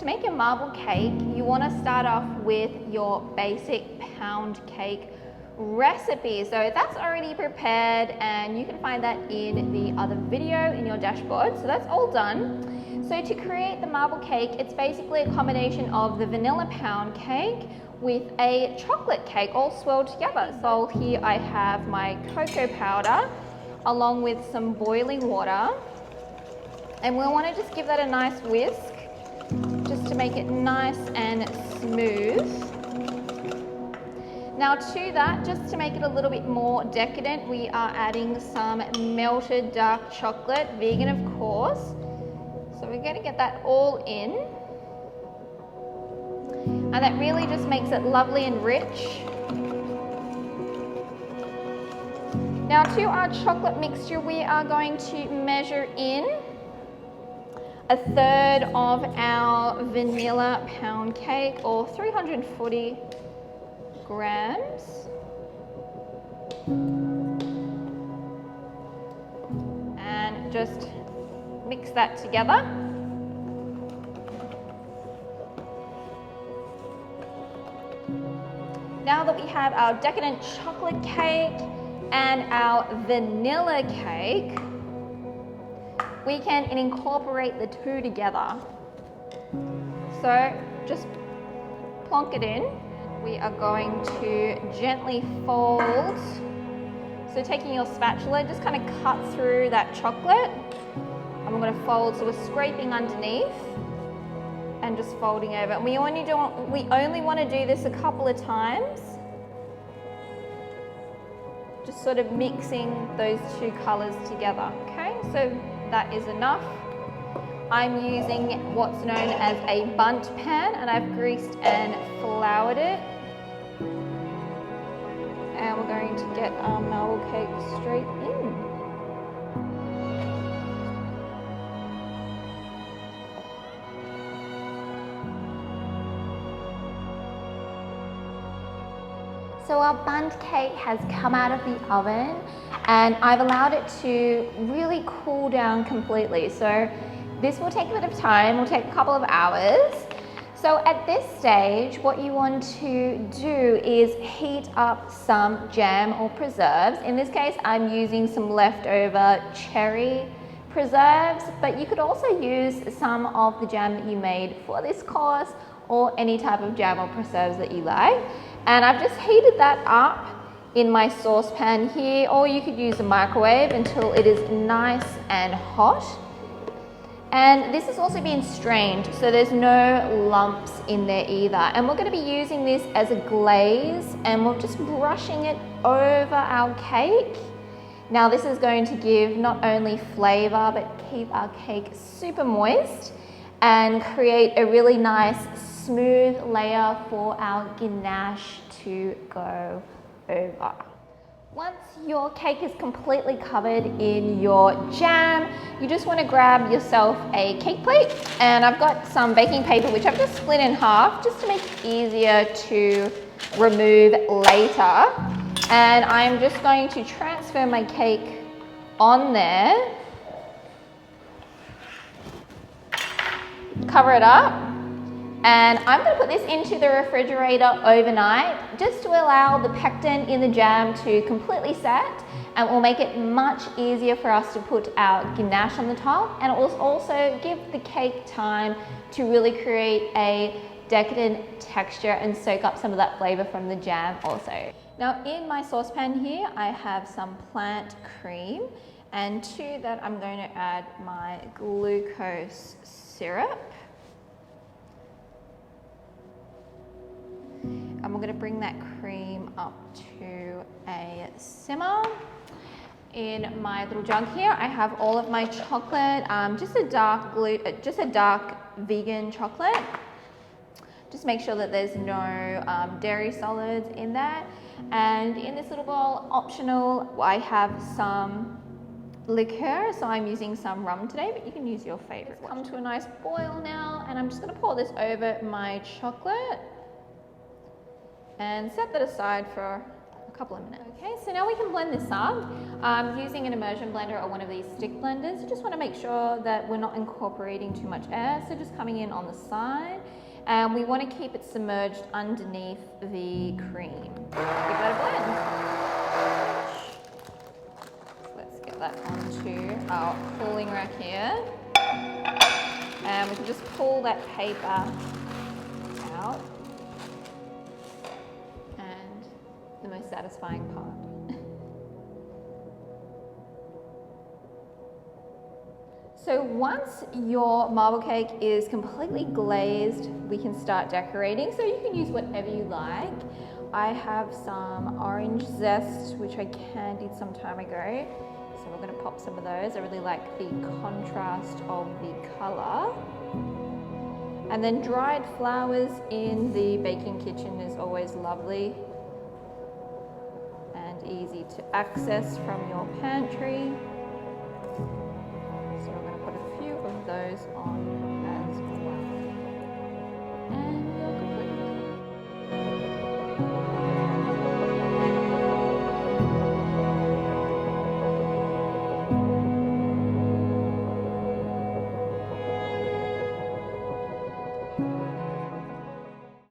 to make your marble cake, you want to start off with your basic pound cake recipe. So that's already prepared and you can find that in the other video in your dashboard. So that's all done. So to create the marble cake, it's basically a combination of the vanilla pound cake with a chocolate cake all swirled together. So here I have my cocoa powder along with some boiling water. And we'll want to just give that a nice whisk just to make it nice and smooth. Now to that, just to make it a little bit more decadent, we are adding some melted dark chocolate, vegan of course. So we're going to get that all in. And that really just makes it lovely and rich. Now to our chocolate mixture, we are going to measure in 1/3 of our vanilla pound cake, or 340 grams. And just mix that together. Now that we have our decadent chocolate cake and our vanilla cake, we can incorporate the two together. So just plonk it in. We are going to gently fold. So taking your spatula, just kind of cut through that chocolate. And we're going to fold, so we're scraping underneath and just folding over. And we only want to do this a couple of times. Just sort of mixing those two colors together, okay? So that is enough. I'm using what's known as a bundt pan, and I've greased and floured it. And we're going to get our marble cake straight in. So our bundt cake has come out of the oven and I've allowed it to really cool down completely. So this will take a bit of time, will take a couple of hours. So at this stage, what you want to do is heat up some jam or preserves. In this case, I'm using some leftover cherry preserves, but you could also use some of the jam that you made for this course or any type of jam or preserves that you like. And I've just heated that up in my saucepan here, or you could use a microwave until it is nice and hot. And this has also been strained, so there's no lumps in there either. And we're going to be using this as a glaze, and we're just brushing it over our cake. Now this is going to give not only flavor, but keep our cake super moist and create a really nice smooth layer for our ganache to go over. Once your cake is completely covered in your jam, you just want to grab yourself a cake plate, and I've got some baking paper which I've just split in half just to make it easier to remove later. And I'm just going to transfer my cake on there, cover it up. And I'm going to put this into the refrigerator overnight just to allow the pectin in the jam to completely set, and it will make it much easier for us to put our ganache on the top, and it will also give the cake time to really create a decadent texture and soak up some of that flavor from the jam also. Now in my saucepan here I have some plant cream, and to that I'm going to add my glucose syrup. And we're going to bring that cream up to a simmer. In my little jug here, I have all of my chocolate, just a dark vegan chocolate. Just make sure that there's no dairy solids in there. And in this little bowl, optional, I have some liqueur, so I'm using some rum today, but you can use your favorite. It's come to a nice boil now, and I'm just going to pour this over my chocolate and set that aside for a couple of minutes. Okay, so now we can blend this up using an immersion blender or one of these stick blenders. You just want to make sure that we're not incorporating too much air, so just coming in on the side, and we want to keep it submerged underneath the cream. Give that a blend. So let's get that onto our cooling rack here, and we can just pull that paper out. The most satisfying part. So once your marble cake is completely glazed, we can start decorating. So you can use whatever you like. I have some orange zest, which I candied some time ago. So we're going to pop some of those. I really like the contrast of the color. And then dried flowers in the baking kitchen is always lovely. Easy to access from your pantry. So we're going to put a few of those on